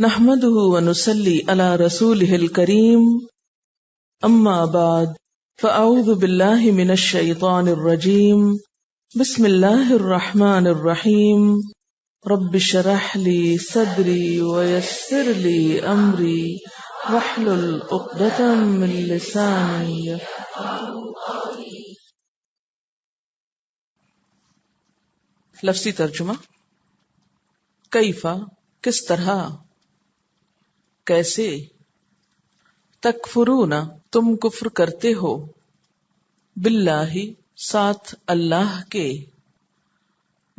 نحمده ونصلي على رسوله الكريم اما بعد فاعوذ بالله من الشيطان الرجيم بسم الله الرحمن الرحيم رب اشرح لي صدري ويسر لي امري واحلل عقدة من لساني يفقهوا قولي. لفظی ترجمہ کیفا کس طرح، کیسے، تکفرون تم کفر کرتے ہو، باللہ ساتھ اللہ کے،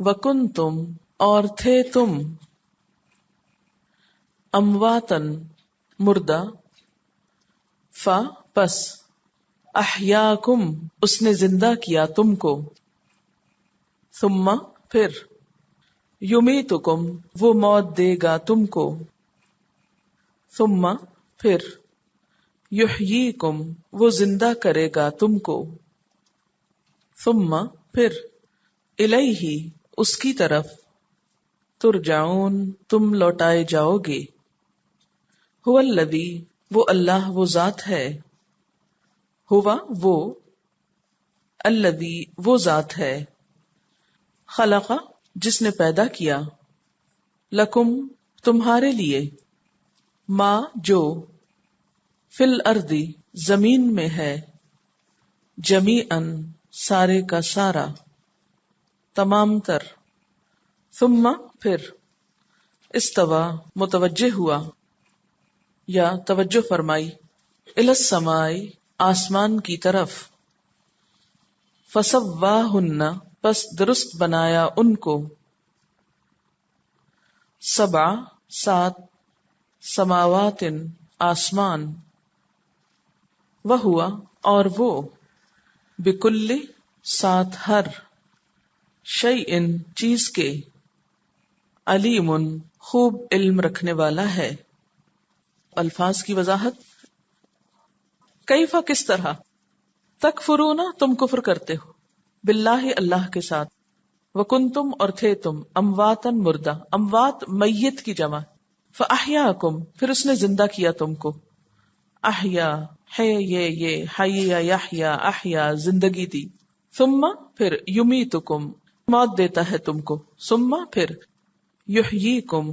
وکنتم اور تھے تم، امواتن مردہ، پس احیاکم اس نے زندہ کیا تم کو، ثم پھر یمیتکم وہ موت دے گا تم کو، ثم پھر یحییکم وہ زندہ کرے گا تم کو، ثم پھر الیہ اس کی طرف، ترجعون تم لوٹائے جاؤ گے، هو الذی وہ اللہ وہ ذات ہے، ہوا وہ، الذی وہ ذات ہے، خلق جس نے پیدا کیا، لکم تمہارے لیے، ما جو، فی الارض زمین میں ہے، جمیعاً سارے کا سارا، تمام تر، ثم پھر استوا متوجہ ہوا یا توجہ فرمائی، الی السماء آسمان کی طرف، فسواہن پس درست بنایا ان کو، سبع سات، سماوات آسمان، وہوا اور وہ، بکل ساتھ ہر، شیء چیز کے، علیم خوب علم رکھنے والا ہے۔ الفاظ کی وضاحت، کیفا کس طرح، تکفرون تم کفر کرتے ہو، باللہ اللہ کے ساتھ، وکنتم اور تھے تم، امواتن مردہ، اموات میت کی جمع، فاحیاکم پھر اس نے زندہ کیا تم کو، احیا ہے یہ حیا یحیا احیا زندگی دی، ثم پھر یمیتکم موت دیتا ہے تم کو، ثم پھر یحییکم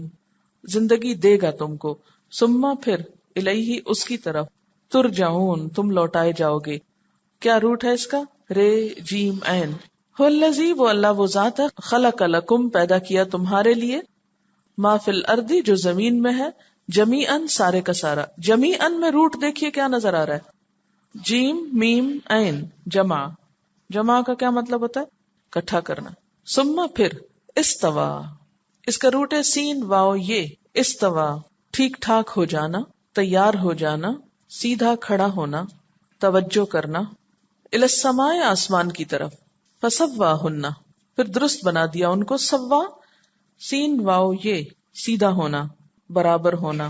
زندگی دے گا تم کو، ثم پھر الیہ اس کی طرف، ترجعون تم لوٹائے جاؤ گے۔ کیا روٹ ہے اس کا؟ رے جیم عین۔ هو الذی وہ اللہ وہ ذات ہے، خلق لکم پیدا کیا تمہارے لیے، ما فی الارض جو زمین میں ہے، جمیعاً سارے کا سارا، جمیعاً میں روٹ دیکھیے کیا نظر آ رہا ہے، جیم میم عین جمع، جمع کا کیا مطلب ہوتا ہے؟ کٹھا کرنا۔ ثم پھر استوا اس کا روٹ ہے سین واو یہ، استوا ٹھیک ٹھاک ہو جانا، تیار ہو جانا، سیدھا کھڑا ہونا، توجہ کرنا، الی السماء آسمان کی طرف، فسواہن پھر درست بنا دیا ان کو، سوا سین واو یہ سیدھا ہونا، برابر ہونا۔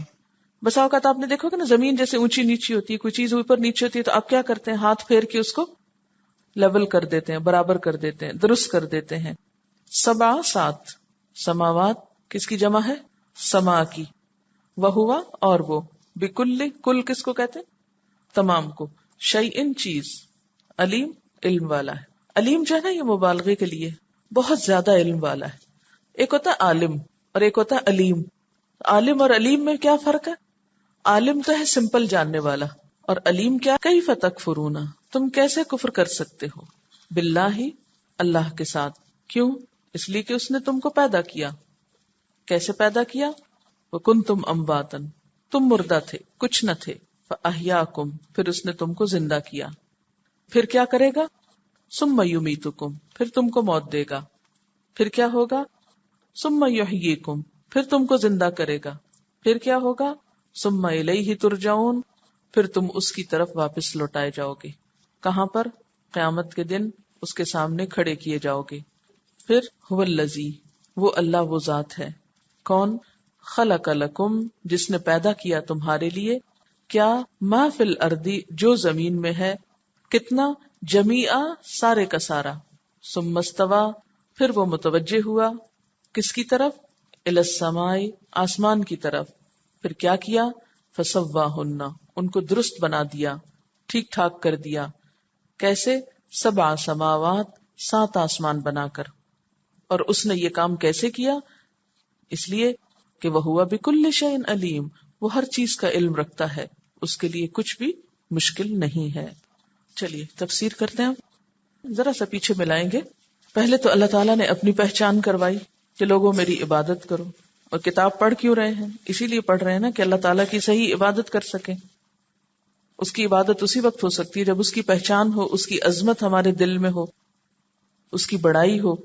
بسا اوقات آپ نے دیکھا کہ نا زمین جیسے اونچی نیچی ہوتی ہے، کوئی چیز اوپر نیچے ہوتی ہے تو آپ کیا کرتے ہیں، ہاتھ پھیر کے اس کو لیول کر دیتے ہیں، برابر کر دیتے ہیں، درست کر دیتے ہیں۔ سبع سات، سماوات کس کی جمع ہے؟ سما کی، وہوا اور وہ، بکل کل کس کو کہتے ہیں؟ تمام کو، شیء چیز، علیم علم والا ہے۔ علیم جو ہے نا یہ مبالغے کے لیے بہت زیادہ علم والا ہے۔ ایک ہوتا ہے عالم اور ایک ہوتا ہے علیم۔ عالم اور علیم میں کیا فرق ہے؟ عالم تو ہے سمپل جاننے والا، اور علیم کیا؟ کیف تکفرون تم کیسے کفر کر سکتے ہو، باللہ اللہ کے ساتھ، کیوں؟ اس لیے کہ اس نے تم کو پیدا کیا۔ کیسے پیدا کیا؟ وکنتم امواتن تم مردہ تھے، کچھ نہ تھے، فاحیاکم پھر اس نے تم کو زندہ کیا، پھر کیا کرے گا؟ ثم یمیتکم پھر تم کو موت دے گا، پھر کیا ہوگا؟ ثم یحییکم پھر تم کو زندہ کرے گا، پھر کیا ہوگا؟ ثم الیہ ترجعون پھر تم اس کی طرف واپس لوٹائے جاؤ گے۔ کہاں پر؟ قیامت کے دن اس کے سامنے کھڑے کیے جاؤ گے۔ پھر هو الذی وہ اللہ وہ ذات ہے، کون؟ خلق لکم جس نے پیدا کیا تمہارے لیے، کیا؟ ما فی الارض جو زمین میں ہے، کتنا؟ جمیعا سارے کا سارا، ثم استوی پھر وہ متوجہ ہوا، کس کی طرف؟ الی السماء آسمان کی طرف، پھر کیا کیا؟ فسواہن، ان کو درست بنا دیا، ٹھیک ٹھاک کر دیا. کیسے؟ 7 سماوات، 7 آسمان بنا کر. اور اس نے یہ کام کیسے کیا؟ اس لیے کہ وہ ہوا بکل شیء علیم، وہ ہر چیز کا علم رکھتا ہے، اس کے لیے کچھ بھی مشکل نہیں ہے. چلیے تفسیر کرتے ہیں. ذرا سا پیچھے ملائیں گے. پہلے تو اللہ تعالیٰ نے اپنی پہچان کروائی کہ لوگوں میری عبادت کرو. اور کتاب پڑھ کیوں رہے ہیں؟ اسی لیے پڑھ رہے ہیں نا کہ اللہ تعالیٰ کی صحیح عبادت کر سکیں. اس کی عبادت اسی وقت ہو سکتی ہے جب اس کی پہچان ہو، اس کی عظمت ہمارے دل میں ہو، اس کی بڑائی ہو،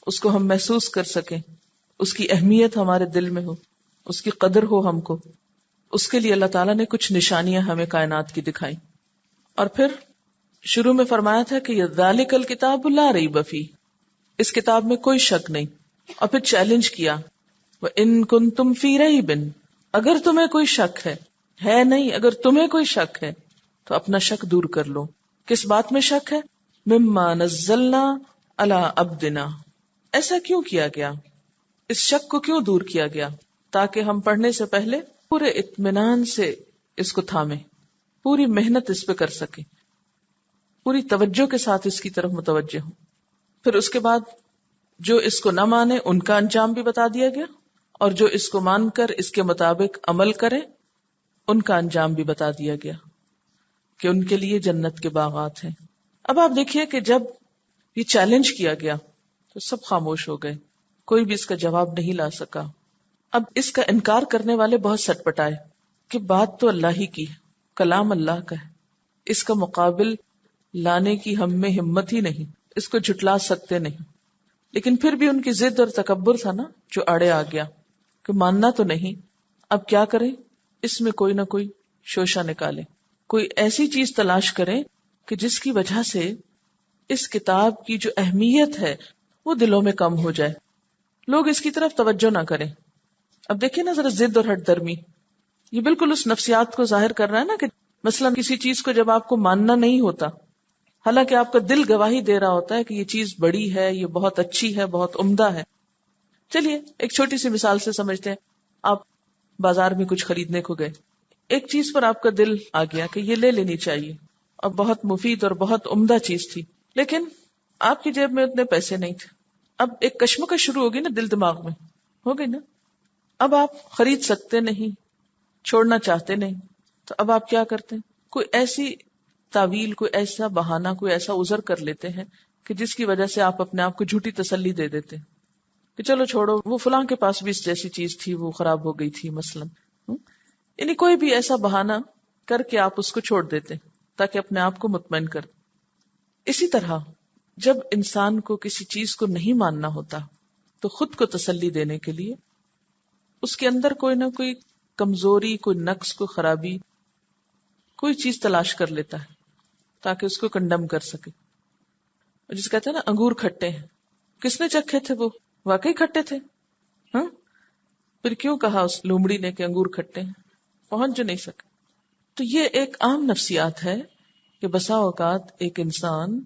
اس کو ہم محسوس کر سکیں، اس کی اہمیت ہمارے دل میں ہو، اس کی قدر ہو ہم کو. اس کے لیے اللہ تعالیٰ نے کچھ نشانیاں ہمیں کائنات کی دکھائیں. اور پھر شروع میں فرمایا تھا کہ ذالک الکتاب لا ریب فیہ، اس کتاب میں کوئی شک نہیں. اور پھر چیلنج کیا، وَإِن كُنتُمْ فِي رَيْبٍ، اگر تمہیں کوئی شک ہے نہیں، اگر تمہیں کوئی شک ہے تو اپنا شک دور کر لو. کس بات میں شک ہے؟ مما نزلنا علی عبدنا، ایسا کیوں کیا گیا؟ اس شک کو کیوں دور کیا گیا؟ تاکہ ہم پڑھنے سے پہلے پورے اطمینان سے اس کو تھامیں، پوری محنت اس پہ کر سکیں، پوری توجہ کے ساتھ اس کی طرف متوجہ ہوں. پھر اس کے بعد جو اس کو نہ مانے ان کا انجام بھی بتا دیا گیا، اور جو اس کو مان کر اس کے مطابق عمل کرے ان کا انجام بھی بتا دیا گیا کہ ان کے لیے جنت کے باغات ہیں. اب آپ دیکھیے کہ جب یہ چیلنج کیا گیا تو سب خاموش ہو گئے، کوئی بھی اس کا جواب نہیں لا سکا. اب اس کا انکار کرنے والے بہت سٹ پٹائے کہ بات تو اللہ ہی کی ہے، کلام اللہ کا ہے، اس کا مقابل لانے کی ہم میں ہمت ہی نہیں، اس کو جھٹلا سکتے نہیں. لیکن پھر بھی ان کی ضد اور تکبر تھا نا جو آڑے آ گیا کہ ماننا تو نہیں. اب کیا کریں؟ اس میں کوئی نہ کوئی شوشہ نکالے، کوئی ایسی چیز تلاش کریں کہ جس کی وجہ سے اس کتاب کی جو اہمیت ہے وہ دلوں میں کم ہو جائے، لوگ اس کی طرف توجہ نہ کریں. اب دیکھیں نا ذرا ضد اور ہٹ درمی، یہ بالکل اس نفسیات کو ظاہر کر رہا ہے نا کہ مثلا کسی چیز کو جب آپ کو ماننا نہیں ہوتا، حالانکہ آپ کا دل گواہی دے رہا ہوتا ہے کہ یہ چیز بڑی ہے، یہ بہت اچھی ہے، بہت عمدہ ہے. چلیے ایک چھوٹی سی مثال سے سمجھتے ہیں. آپ بازار میں کچھ خریدنے کو گئے، ایک چیز پر آپ کا دل آ گیا کہ یہ لے لینی چاہیے اور بہت مفید اور بہت عمدہ چیز تھی، لیکن آپ کی جیب میں اتنے پیسے نہیں تھے. اب ایک کشمکش شروع ہوگی نا دل دماغ میں، ہو گئی نا. اب آپ خرید سکتے نہیں، چھوڑنا چاہتے نہیں، تو اب آپ کیا کرتے ہیں؟ کوئی ایسی تعویل، کوئی ایسا بہانہ، کوئی ایسا عذر کر لیتے ہیں کہ جس کی وجہ سے آپ اپنے آپ کو جھوٹی تسلی دے دیتے ہیں کہ چلو چھوڑو، وہ فلاں کے پاس بھی اس جیسی چیز تھی، وہ خراب ہو گئی تھی مثلا. یعنی کوئی بھی ایسا بہانہ کر کے آپ اس کو چھوڑ دیتے تاکہ اپنے آپ کو مطمئن کر. اسی طرح جب انسان کو کسی چیز کو نہیں ماننا ہوتا تو خود کو تسلی دینے کے لیے اس کے اندر کوئی نہ کوئی کمزوری، کوئی نقص، کوئی خرابی، کوئی چیز تلاش کر لیتا ہے تاکہ اس کو کنڈم کر سکے. جس کہتے ہیں نا انگور کھٹے ہیں، کس نے چکھے تھے؟ وہ واقعی کھٹے تھے. ہاں، پھر کیوں کہا اس لومڑی نے کہ انگور کھٹے ہیں؟ پہنچ جو نہیں سکے. تو یہ ایک عام نفسیات ہے کہ بسا اوقات ایک انسان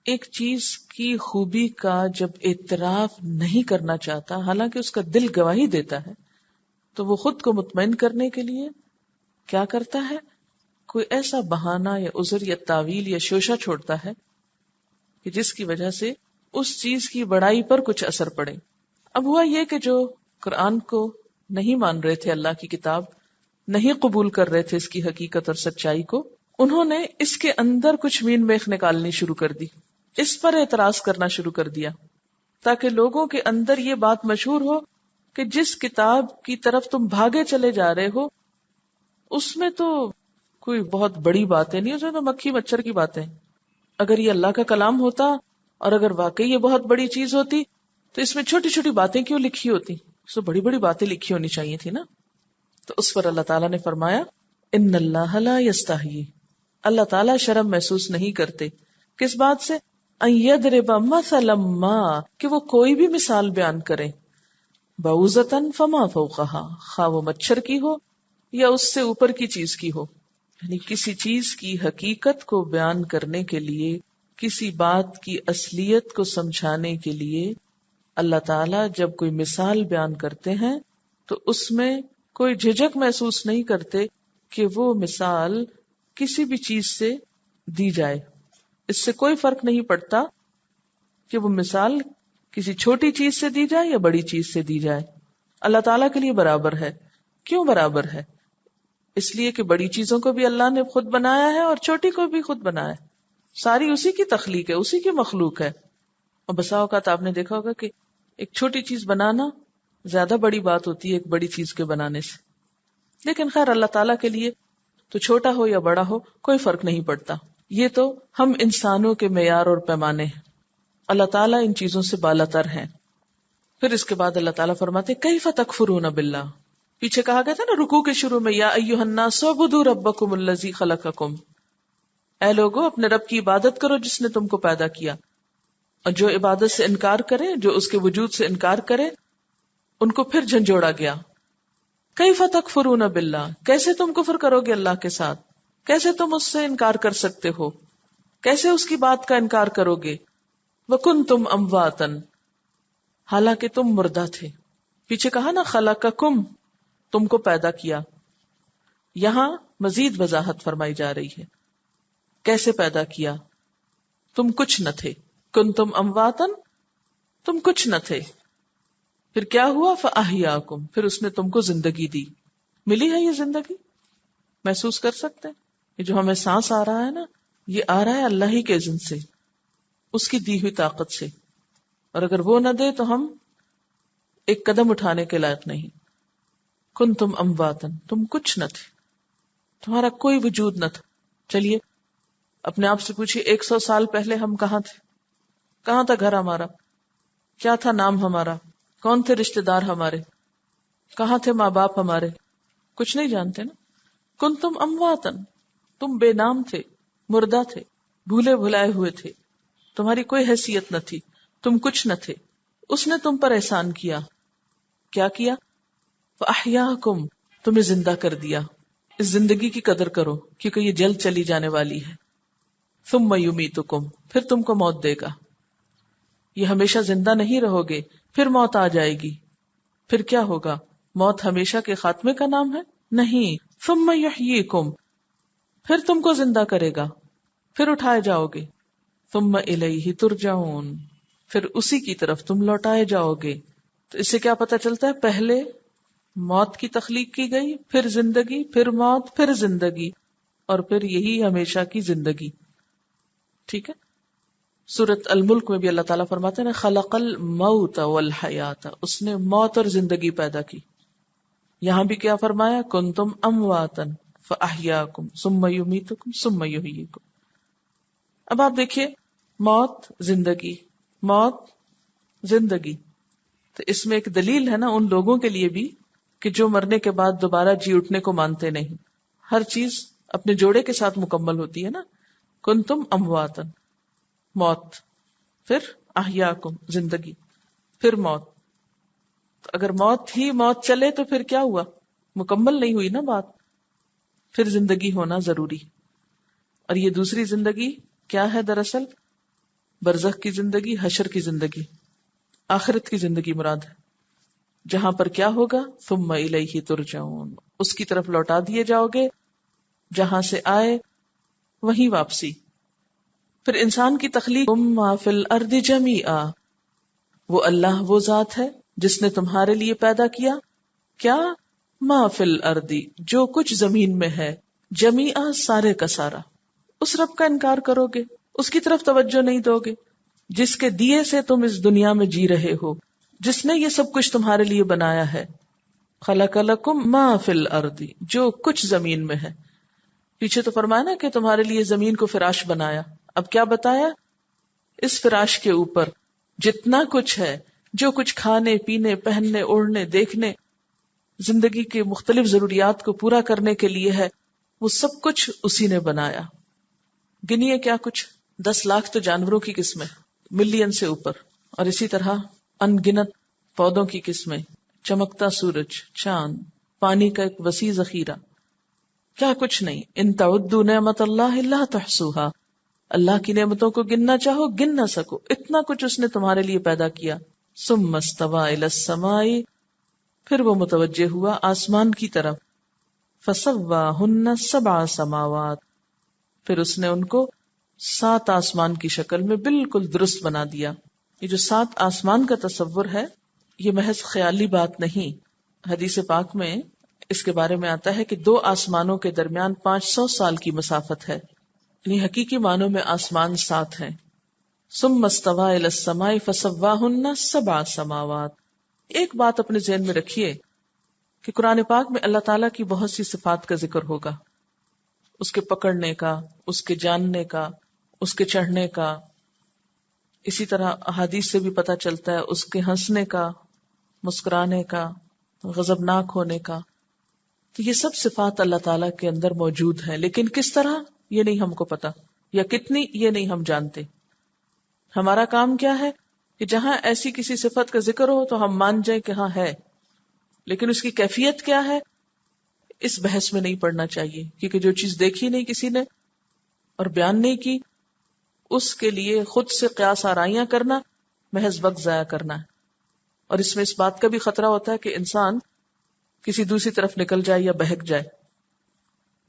ایک چیز کی خوبی کا جب اعتراف نہیں کرنا چاہتا، حالانکہ اس کا دل گواہی دیتا ہے، تو وہ خود کو مطمئن کرنے کے لیے کیا کرتا ہے؟ کوئی ایسا بہانہ یا عذر یا تعویل یا شوشہ چھوڑتا ہے کہ جس کی وجہ سے اس چیز کی بڑائی پر کچھ اثر پڑے. اب ہوا یہ کہ جو قرآن کو نہیں مان رہے تھے، اللہ کی کتاب نہیں قبول کر رہے تھے اس کی حقیقت اور سچائی کو، انہوں نے اس کے اندر کچھ مین میخ نکالنی شروع کر دی، اس پر اعتراض کرنا شروع کر دیا تاکہ لوگوں کے اندر یہ بات مشہور ہو کہ جس کتاب کی طرف تم بھاگے چلے جا رہے ہو اس میں تو کوئی بہت بڑی باتیں نہیں، اس میں تو مکھی مچھر کی باتیں. اگر یہ اللہ کا کلام ہوتا اور اگر واقعی یہ بہت بڑی چیز ہوتی تو اس میں چھوٹی چھوٹی باتیں کیوں لکھی ہوتی؟ اس میں بڑی بڑی باتیں لکھی ہونی چاہیے تھی نا. تو اس پر اللہ تعالیٰ نے فرمایا ان اللہ لا یستحیی، اللہ تعالیٰ شرم محسوس نہیں کرتے. کس بات سے؟ ان یضرب مثلا ما، کہ وہ کوئی بھی مثال بیان کریں، بعوضۃ فما فوقها، خواہ وہ مچھر کی ہو یا اس سے اوپر کی چیز کی ہو. یعنی کسی چیز کی حقیقت کو بیان کرنے کے لیے، کسی بات کی اصلیت کو سمجھانے کے لیے اللہ تعالیٰ جب کوئی مثال بیان کرتے ہیں تو اس میں کوئی جھجک محسوس نہیں کرتے کہ وہ مثال کسی بھی چیز سے دی جائے. اس سے کوئی فرق نہیں پڑتا کہ وہ مثال کسی چھوٹی چیز سے دی جائے یا بڑی چیز سے دی جائے. اللہ تعالیٰ کے لیے برابر ہے. کیوں برابر ہے؟ اس لیے کہ بڑی چیزوں کو بھی اللہ نے خود بنایا ہے اور چھوٹی کو بھی خود بنایا ہے. ساری اسی کی تخلیق ہے، اسی کی مخلوق ہے. اور بسا اوقات آپ نے دیکھا ہوگا کہ ایک چھوٹی چیز بنانا زیادہ بڑی بات ہوتی ہے ایک بڑی چیز کے بنانے سے. لیکن خیر اللہ تعالیٰ کے لیے تو چھوٹا ہو یا بڑا ہو کوئی فرق نہیں پڑتا. یہ تو ہم انسانوں کے معیار اور پیمانے ہیں، اللہ تعالیٰ ان چیزوں سے بالا تر ہیں. پھر اس کے بعد اللہ تعالیٰ فرماتے کیف تکفرون باللہ. پیچھے کہا گیا تھا نا رکوع کے شروع میں، یا ایھا الناس اعبدوا ربکم الذی خلقکم، اے لوگو اپنے رب کی عبادت کرو جس نے تم کو پیدا کیا. اور جو عبادت سے انکار کرے، جو اس کے وجود سے انکار کرے، ان کو پھر جھنجھوڑا گیا. کیف تکفرون باللہ، کیسے تم کفر کرو گے اللہ کے ساتھ، کیسے تم اس سے انکار کر سکتے ہو، کیسے اس کی بات کا انکار کرو گے. وکنتم امواتا، حالانکہ تم مردہ تھے. پیچھے کہا نا خلقکم، تم کو پیدا کیا. یہاں مزید وضاحت فرمائی جا رہی ہے کیسے پیدا کیا. تم کچھ نہ تھے، کنتم امواتا، تم کچھ نہ تھے. پھر کیا ہوا؟ فاحیاکم، پھر اس نے تم کو زندگی دی. ملی ہے یہ زندگی، محسوس کر سکتے ہیں. یہ جو ہمیں سانس آ رہا ہے نا، یہ آ رہا ہے اللہ ہی کے اذن سے، اس کی دی ہوئی طاقت سے. اور اگر وہ نہ دے تو ہم ایک قدم اٹھانے کے لائق نہیں. کنتم امواتا، تم کچھ نہ تھے، تمہارا کوئی وجود نہ تھا. چلیے اپنے آپ سے پوچھئے 100 سال پہلے ہم کہاں تھے؟ کہاں تھا گھر ہمارا؟ کیا تھا نام ہمارا؟ کون تھے رشتہ دار ہمارے؟ کہاں تھے ماں باپ ہمارے؟ کچھ نہیں جانتے نا. کنتم امواتا، تم بے نام تھے، مردہ تھے، بھولے بھلائے ہوئے تھے، تمہاری کوئی حیثیت نہ تھی، تم کچھ نہ تھے. اس نے تم پر احسان کیا. کیا کیا؟ فاحیاکم، تمہیں زندہ کر دیا. اس زندگی کی قدر کرو کیونکہ یہ جلد چلی جانے والی ہے. ثم یمیتکم، پھر تم کو موت دے گا. یہ ہمیشہ زندہ نہیں رہو گے، پھر موت آ جائے گی. پھر کیا ہوگا؟ موت ہمیشہ کے خاتمے کا نام ہے؟ نہیں. ثم یحییکم، پھر تم کو زندہ کرے گا، پھر اٹھائے جاؤ گے. ثم الیہ ترجعون، پھر اسی کی طرف تم لوٹائے جاؤ گے. تو اس سے کیا پتہ چلتا ہے؟ پہلے موت کی تخلیق کی گئی، پھر زندگی، پھر موت، پھر زندگی، اور پھر یہی ہمیشہ کی زندگی. ٹھیک ہے. سورۃ الملک میں بھی اللہ تعالیٰ فرماتے ہیں خلق الموت والحیات، اس نے موت اور زندگی پیدا کی. یہاں بھی کیا فرمایا؟ کنتم امواتا فاحیاکم ثم یمیتکم ثم یحییکم. اب آپ دیکھیے، موت زندگی، موت زندگی. تو اس میں ایک دلیل ہے نا ان لوگوں کے لیے بھی کہ جو مرنے کے بعد دوبارہ جی اٹھنے کو مانتے نہیں. ہر چیز اپنے جوڑے کے ساتھ مکمل ہوتی ہے نا. کنتم امواتا، موت، پھر احیاکم، زندگی، پھر موت. تو اگر موت ہی موت چلے تو پھر کیا ہوا؟ مکمل نہیں ہوئی نا بات. پھر زندگی ہونا ضروری. اور یہ دوسری زندگی کیا ہے؟ دراصل برزخ کی زندگی، حشر کی زندگی، آخرت کی زندگی مراد ہے، جہاں پر کیا ہوگا؟ ثم الیہ ترجعون، اس کی طرف لوٹا دیے جاؤ گے، جہاں سے آئے وہیں واپسی. پھر انسان کی تخلیق، ما فی الارض جمیعا، وہ اللہ وہ ذات ہے جس نے تمہارے لیے پیدا کیا. کیا؟ ما فی الارض، جو کچھ زمین میں ہے، جمیعا، سارے کا سارا. اس رب کا انکار کرو گے، اس کی طرف توجہ نہیں دو گے جس کے دیے سے تم اس دنیا میں جی رہے ہو، جس نے یہ سب کچھ تمہارے لیے بنایا ہے. خلق لکم ما فی الارض، جو کچھ زمین میں ہے. پیچھے تو فرمایا نا کہ تمہارے لیے زمین کو فراش بنایا. اب کیا بتایا؟ اس فراش کے اوپر جتنا کچھ ہے، جو کچھ کھانے پینے پہننے اوڑھنے دیکھنے زندگی کے مختلف ضروریات کو پورا کرنے کے لیے ہے، وہ سب کچھ اسی نے بنایا. گنیے کیا کچھ 10 لاکھ تو جانوروں کی قسمیں، ملین سے اوپر، اور اسی طرح ان گنت پودوں کی قسمیں، چمکتا سورج، چاند، پانی کا ایک وسیع ذخیرہ، کیا کچھ نہیں. ان تعدوا نعمت اللہ لا تحصوها، اللہ کی نعمتوں کو گننا چاہو گن نہ سکو، اتنا کچھ اس نے تمہارے لیے پیدا کیا. ثم استوى الى السماء، پھر وہ متوجہ ہوا آسمان کی طرف، فسواہن سبع سماوات، پھر اس نے ان کو 7 آسمان کی شکل میں بالکل درست بنا دیا. یہ جو 7 آسمان کا تصور ہے یہ محض خیالی بات نہیں. حدیث پاک میں اس کے بارے میں آتا ہے کہ 2 آسمانوں کے درمیان 500 سال کی مسافت ہے، یعنی حقیقی معنوں میں آسمان 7 ہیں. ثم استوى الى السماء فسواهن 7 سماوات. ایک بات اپنے ذہن میں رکھیے کہ قرآن پاک میں اللہ تعالیٰ کی بہت سی صفات کا ذکر ہوگا، اس کے پکڑنے کا، اس کے جاننے کا، اس کے چڑھنے کا. اسی طرح احادیث سے بھی پتہ چلتا ہے اس کے ہنسنے کا، مسکرانے کا، غضبناک ہونے کا. تو یہ سب صفات اللہ تعالیٰ کے اندر موجود ہیں، لیکن کس طرح یہ نہیں ہم کو پتا، یا کتنی یہ نہیں ہم جانتے. ہمارا کام کیا ہے کہ جہاں ایسی کسی صفت کا ذکر ہو تو ہم مان جائیں کہ ہاں ہے، لیکن اس کی کیفیت کیا ہے اس بحث میں نہیں پڑنا چاہیے، کیونکہ جو چیز دیکھی نہیں کسی نے اور بیان نہیں کی اس کے لیے خود سے قیاس آرائیاں کرنا محض وقت ضائع کرنا ہے. اور اس میں اس بات کا بھی خطرہ ہوتا ہے کہ انسان کسی دوسری طرف نکل جائے یا بہک جائے.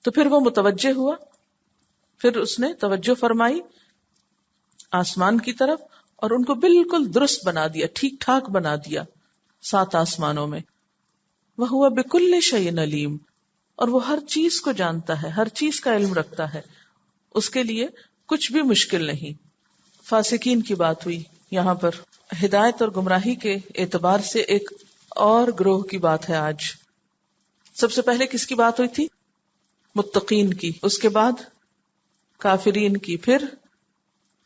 تو پھر وہ متوجہ ہوا، پھر اس نے توجہ فرمائی آسمان کی طرف اور ان کو بالکل درست بنا دیا، ٹھیک ٹھاک بنا دیا 7 آسمانوں میں. وَهُوَ بِكُلِّ شَيْءٍ عَلِيمٌ، اور وہ ہر چیز کو جانتا ہے، ہر چیز کا علم رکھتا ہے، اس کے لیے کچھ بھی مشکل نہیں. فاسقین کی بات ہوئی، یہاں پر ہدایت اور گمراہی کے اعتبار سے ایک اور گروہ کی بات ہے. آج سب سے پہلے کس کی بات ہوئی تھی؟ متقین کی، اس کے بعد کافرین کی، پھر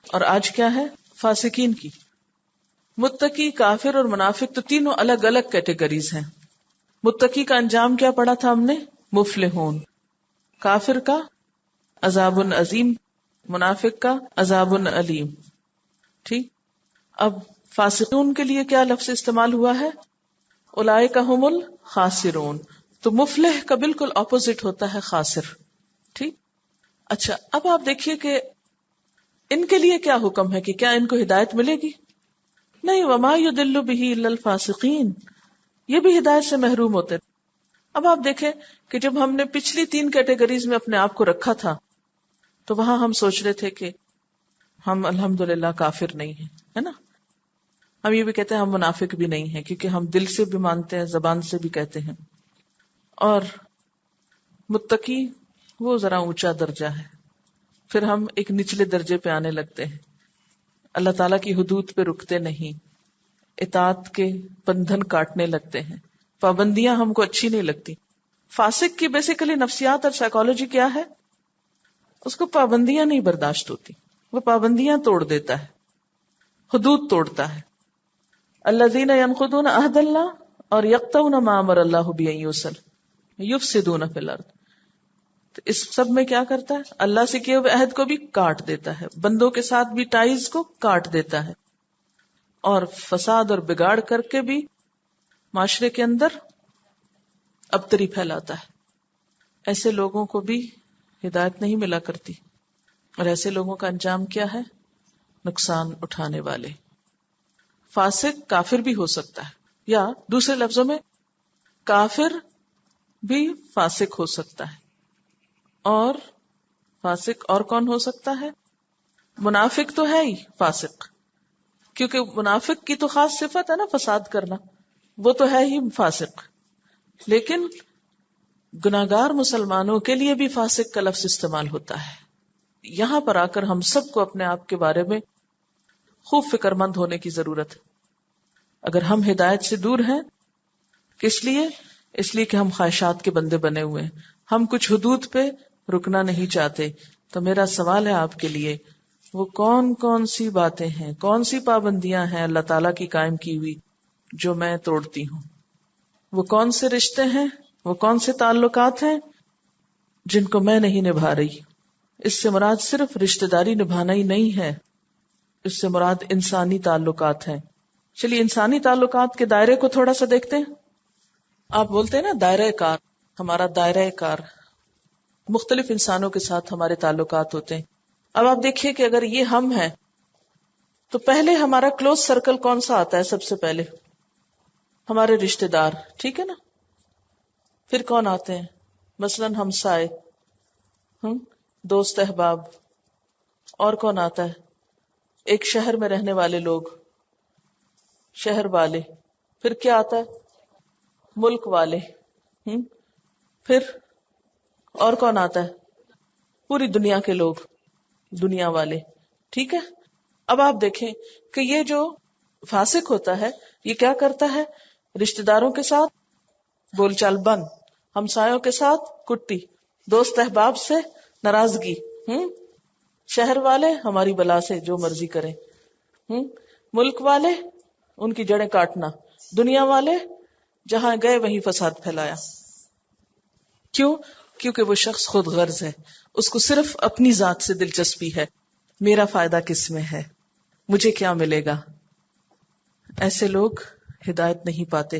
اور آج کیا ہے؟ فاسقین کی. متقی، کافر اور منافق تو تینوں الگ الگ کیٹیگریز ہیں. متقی کا انجام کیا پڑھا تھا ہم نے؟ مفلحون. کافر کا عذاب عظیم، منافق کا عذاب علیم. ٹھیک. اب فاسقون کے لیے کیا لفظ استعمال ہوا ہے؟ اولئک ھم الخاسرون. تو مفلح کا بالکل اپوزٹ ہوتا ہے خاسر. ٹھیک. اچھا، اب آپ دیکھیے کہ ان کے لیے کیا حکم ہے کہ کیا ان کو ہدایت ملے گی؟ نہیں. وما یضل بہ الا الفاسقین، یہ بھی ہدایت سے محروم ہوتے. اب آپ دیکھیں کہ جب ہم نے پچھلی 3 کیٹیگریز میں اپنے آپ کو رکھا تھا تو وہاں ہم سوچ رہے تھے کہ ہم الحمدللہ کافر نہیں ہیں، ہے نا. ہم یہ بھی کہتے ہیں ہم منافق بھی نہیں ہیں، کیونکہ ہم دل سے بھی مانتے ہیں، زبان سے بھی کہتے ہیں. اور متقی وہ ذرا اونچا درجہ ہے، پھر ہم ایک نچلے درجے پہ آنے لگتے ہیں، اللہ تعالیٰ کی حدود پہ رکتے نہیں، اطاعت کے بندھن کاٹنے لگتے ہیں، پابندیاں ہم کو اچھی نہیں لگتی. فاسق کی بیسیکلی نفسیات اور سائیکالوجی کیا ہے؟ اس کو پابندیاں نہیں برداشت ہوتی، وہ پابندیاں توڑ دیتا ہے، حدود توڑتا ہے. الذین ینقضون عہد اللہ اور یقطعون ما امر اللہ بہ ان یوصل یفسدون فی الارض. تو اس سب میں کیا کرتا ہے؟ اللہ سے کیے ہوئے عہد کو بھی کاٹ دیتا ہے، بندوں کے ساتھ بھی ٹائز کو کاٹ دیتا ہے، اور فساد اور بگاڑ کر کے بھی معاشرے کے اندر ابتری پھیلاتا ہے. ایسے لوگوں کو بھی ہدایت نہیں ملا کرتی، اور ایسے لوگوں کا انجام کیا ہے؟ نقصان اٹھانے والے. فاسق کافر بھی ہو سکتا ہے، یا دوسرے لفظوں میں کافر بھی فاسق ہو سکتا ہے. اور فاسق اور کون ہو سکتا ہے؟ منافق تو ہے ہی فاسق، کیونکہ منافق کی تو خاص صفت ہے نا فساد کرنا، وہ تو ہے ہی فاسق. لیکن گناہگار مسلمانوں کے لیے بھی فاسق کا لفظ استعمال ہوتا ہے. یہاں پر آ کر ہم سب کو اپنے آپ کے بارے میں خوب فکر مند ہونے کی ضرورت ہے. اگر ہم ہدایت سے دور ہیں، کس لیے؟ اس لیے کہ ہم خواہشات کے بندے بنے ہوئے ہیں، ہم کچھ حدود پہ رکنا نہیں چاہتے. تو میرا سوال ہے آپ کے لیے، وہ کون کون سی باتیں ہیں، کون سی پابندیاں ہیں اللہ تعالیٰ کی قائم کی ہوئی جو میں توڑتی ہوں؟ وہ کون سے رشتے ہیں، وہ کون سے تعلقات ہیں جن کو میں نہیں نبھا رہی؟ اس سے مراد صرف رشتہ داری نبھانا ہی نہیں ہے، اس سے مراد انسانی تعلقات ہیں. چلیے انسانی تعلقات کے دائرے کو تھوڑا سا دیکھتے ہیں. آپ بولتے ہیں نا دائرہ کار، ہمارا دائرہ کار، مختلف انسانوں کے ساتھ ہمارے تعلقات ہوتے ہیں. اب آپ دیکھیے کہ اگر یہ ہم ہیں تو پہلے ہمارا کلوز سرکل کون سا آتا ہے؟ سب سے پہلے ہمارے رشتہ دار، ٹھیک ہے نا. پھر کون آتے ہیں؟ مثلاً ہمسائے، دوست احباب. اور کون آتا ہے؟ ایک شہر میں رہنے والے لوگ، شہر والے. پھر کیا آتا ہے؟ ملک والے. پھر اور کون آتا ہے؟ پوری دنیا کے لوگ، دنیا والے. ٹھیک ہے. اب آپ دیکھیں کہ یہ جو فاسق ہوتا ہے یہ کیا کرتا ہے؟ رشتہ داروں کے ساتھ بول چال بند، ہمسایوں کے ساتھ کٹی، دوست احباب سے ناراضگی، شہر والے ہماری بلا سے جو مرضی کریں، ملک والے ان کی جڑیں کاٹنا، دنیا والے جہاں گئے وہیں فساد پھیلایا. کیوں؟ کیونکہ وہ شخص خود غرض ہے، اس کو صرف اپنی ذات سے دلچسپی ہے، میرا فائدہ کس میں ہے، مجھے کیا ملے گا. ایسے لوگ ہدایت نہیں پاتے.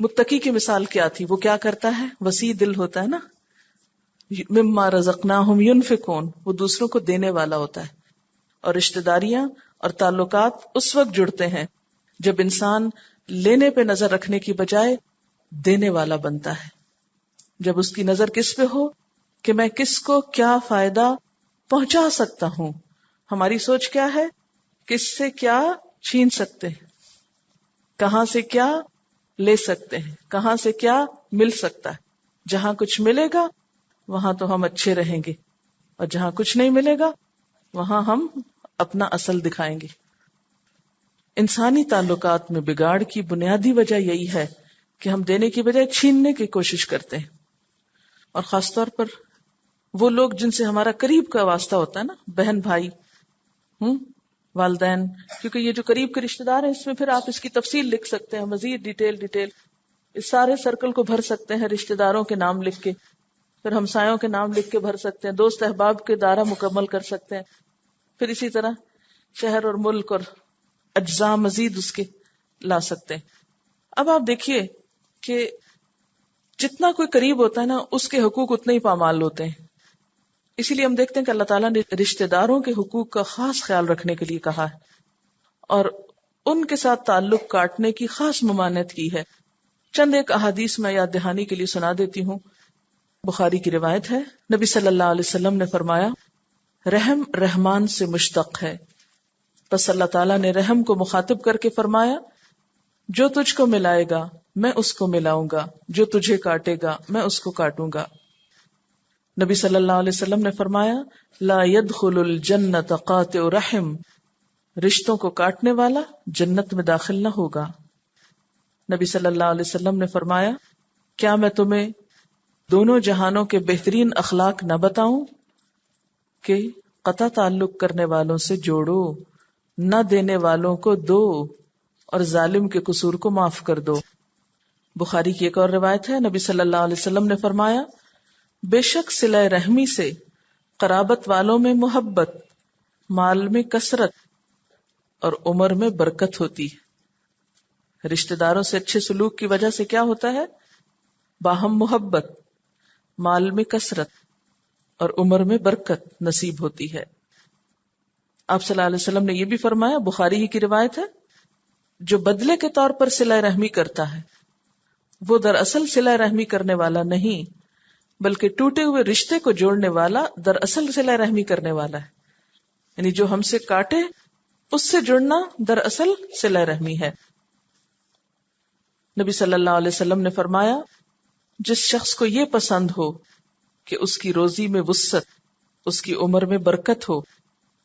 متقی کی مثال کیا تھی؟ وہ کیا کرتا ہے؟ وسیع دل ہوتا ہے نا. مما رزقناہم ینفقون، وہ دوسروں کو دینے والا ہوتا ہے. اور رشتہ داریاں اور تعلقات اس وقت جڑتے ہیں جب انسان لینے پہ نظر رکھنے کی بجائے دینے والا بنتا ہے. جب اس کی نظر کس پہ ہو کہ میں کس کو کیا فائدہ پہنچا سکتا ہوں. ہماری سوچ کیا ہے؟ کس سے کیا چھین سکتے ہیں، کہاں سے کیا لے سکتے ہیں، کہاں سے کیا مل سکتا ہے. جہاں کچھ ملے گا وہاں تو ہم اچھے رہیں گے، اور جہاں کچھ نہیں ملے گا وہاں ہم اپنا اصل دکھائیں گے. انسانی تعلقات میں بگاڑ کی بنیادی وجہ یہی ہے کہ ہم دینے کی بجائے چھیننے کی کوشش کرتے ہیں. اور خاص طور پر وہ لوگ جن سے ہمارا قریب کا واسطہ ہوتا ہے نا، بہن بھائی، والدین. کیونکہ یہ جو قریب کے رشتہ دار ہیں اس میں پھر آپ اس کی تفصیل لکھ سکتے ہیں، مزید ڈیٹیل اس سارے سرکل کو بھر سکتے ہیں رشتہ داروں کے نام لکھ کے، پھر ہمسایوں کے نام لکھ کے بھر سکتے ہیں، دوست احباب کے دائرہ مکمل کر سکتے ہیں، پھر اسی طرح شہر اور ملک اور اجزاء مزید اس کے لا سکتے ہیں. اب آپ دیکھیے کہ جتنا کوئی قریب ہوتا ہے نا اس کے حقوق اتنے ہی پامال ہوتے ہیں. اسی لیے ہم دیکھتے ہیں کہ اللہ تعالیٰ نے رشتہ داروں کے حقوق کا خاص خیال رکھنے کے لیے کہا ہے اور ان کے ساتھ تعلق کاٹنے کی خاص ممانعت کی ہے. چند ایک احادیث میں یاد دہانی کے لیے سنا دیتی ہوں. بخاری کی روایت ہے، نبی صلی اللہ علیہ وسلم نے فرمایا، رحم رحمان سے مشتق ہے. بس اللہ تعالیٰ نے رحم کو مخاطب کر کے فرمایا، جو تجھ کو ملائے گا میں اس کو ملاؤں گا، جو تجھے کاٹے گا میں اس کو کاٹوں گا. نبی صلی اللہ علیہ وسلم نے فرمایا، لا يدخل الجنت قاطع رحم، رشتوں کو کاٹنے والا جنت میں داخل نہ ہوگا. نبی صلی اللہ علیہ وسلم نے فرمایا، کیا میں تمہیں دونوں جہانوں کے بہترین اخلاق نہ بتاؤں کہ قطع تعلق کرنے والوں سے جوڑو، نہ دینے والوں کو دو، اور ظالم کے قصور کو معاف کر دو. بخاری کی ایک اور روایت ہے، نبی صلی اللہ علیہ وسلم نے فرمایا، بے شک صلہ رحمی سے قرابت والوں میں محبت، مال میں کثرت اور عمر میں برکت ہوتی ہے. رشتہ داروں سے اچھے سلوک کی وجہ سے کیا ہوتا ہے؟ باہم محبت، مال میں کثرت اور عمر میں برکت نصیب ہوتی ہے. آپ صلی اللہ علیہ وسلم نے یہ بھی فرمایا، بخاری ہی کی روایت ہے، جو بدلے کے طور پر صلہ رحمی کرتا ہے وہ دراصل صلہ رحمی کرنے والا نہیں بلکہ ٹوٹے ہوئے رشتے کو جوڑنے والا دراصل صلہ رحمی کرنے والا ہے. یعنی جو ہم سے کاٹے اس سے جڑنا دراصل صلہ رحمی ہے. نبی صلی اللہ علیہ وسلم نے فرمایا، جس شخص کو یہ پسند ہو کہ اس کی روزی میں وسعت، اس کی عمر میں برکت ہو،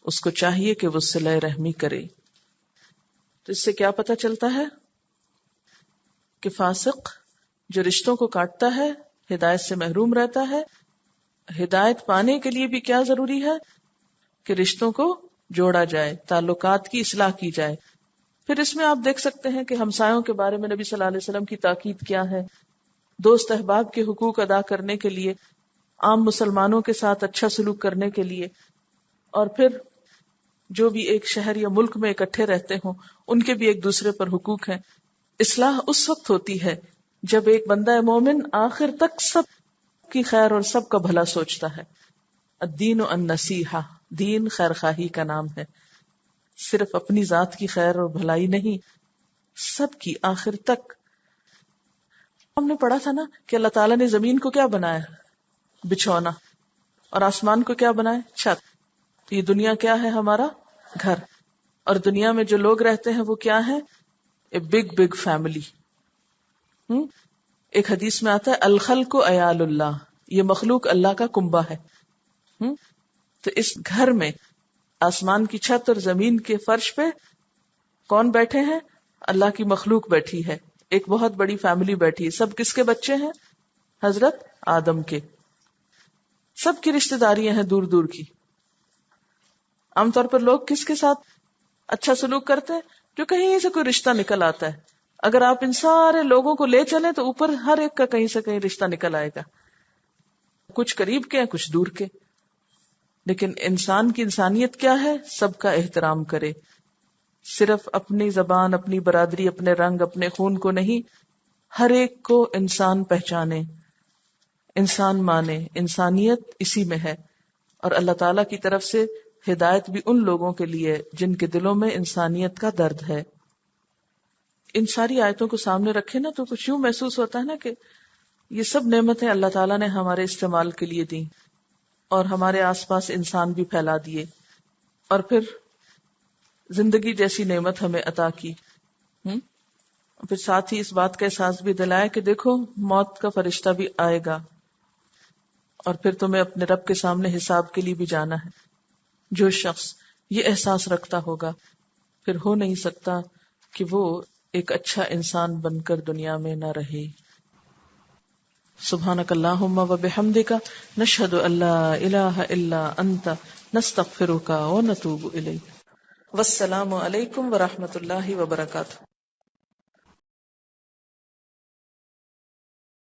اس کو چاہیے کہ وہ صلہ رحمی کرے. تو اس سے کیا پتہ چلتا ہے کہ فاسق جو رشتوں کو کاٹتا ہے ہدایت سے محروم رہتا ہے. ہدایت پانے کے لیے بھی کیا ضروری ہے کہ رشتوں کو جوڑا جائے، تعلقات کی اصلاح کی جائے. پھر اس میں آپ دیکھ سکتے ہیں کہ ہمسایوں کے بارے میں نبی صلی اللہ علیہ وسلم کی تاکید کیا ہے. دوست احباب کے حقوق ادا کرنے کے لیے، عام مسلمانوں کے ساتھ اچھا سلوک کرنے کے لیے، اور پھر جو بھی ایک شہر یا ملک میں اکٹھے رہتے ہوں ان کے بھی ایک دوسرے پر حقوق ہیں. اصلاح اس وقت ہوتی ہے جب ایک بندہ مومن آخر تک سب کی خیر اور سب کا بھلا سوچتا ہے. الدین النصیحہ، دین خیر خواہی کا نام ہے، صرف اپنی ذات کی خیر اور بھلائی نہیں، سب کی آخر تک. ہم نے پڑھا تھا نا کہ اللہ تعالیٰ نے زمین کو کیا بنایا؟ بچھونا. اور آسمان کو کیا بنایا؟ چھت. یہ دنیا کیا ہے؟ ہمارا گھر. اور دنیا میں جو لوگ رہتے ہیں وہ کیا ہے؟ A big big family. ایک حدیث میں آتا ہے الخلق عیال اللہ، یہ مخلوق اللہ کا کنبہ ہے. تو اس گھر میں آسمان کی چھت اور زمین کے فرش پہ کون بیٹھے ہیں؟ اللہ کی مخلوق بیٹھی ہے. ایک بہت بڑی فیملی بیٹھی ہے. سب کس کے بچے ہیں؟ حضرت آدم کے. سب کی رشتہ داریاں ہیں دور دور کی. عام طور پر لوگ کس کے ساتھ اچھا سلوک کرتے ہیں؟ جو کہیں سے کوئی رشتہ نکل آتا ہے. اگر آپ ان سارے لوگوں کو لے چلیں تو اوپر ہر ایک کا کہیں سے کہیں رشتہ نکل آئے گا. کچھ قریب کے ہیں، کچھ دور کے. لیکن انسان کی انسانیت کیا ہے؟ سب کا احترام کرے. صرف اپنی زبان، اپنی برادری، اپنے رنگ، اپنے خون کو نہیں، ہر ایک کو انسان پہچانے، انسان مانے. انسانیت اسی میں ہے. اور اللہ تعالی کی طرف سے ہدایت بھی ان لوگوں کے لیے جن کے دلوں میں انسانیت کا درد ہے. ان ساری آیتوں کو سامنے رکھے نا تو کچھ یوں محسوس ہوتا ہے نا کہ یہ سب نعمتیں اللہ تعالیٰ نے ہمارے استعمال کے لیے دی اور ہمارے آس پاس انسان بھی پھیلا دیے، اور پھر زندگی جیسی نعمت ہمیں عطا کی. پھر ساتھ ہی اس بات کا احساس بھی دلایا کہ دیکھو موت کا فرشتہ بھی آئے گا اور پھر تمہیں اپنے رب کے سامنے حساب کے لیے بھی جانا ہے. جو شخص یہ احساس رکھتا ہوگا پھر ہو نہیں سکتا کہ وہ ایک اچھا انسان بن کر دنیا میں نہ رہے. سبحانک اللہم و بحمدک نشہد ان لا الہ الا انت نستغفرک و نتوب الیک. والسلام علیکم ورحمۃ اللہ وبرکاتہ.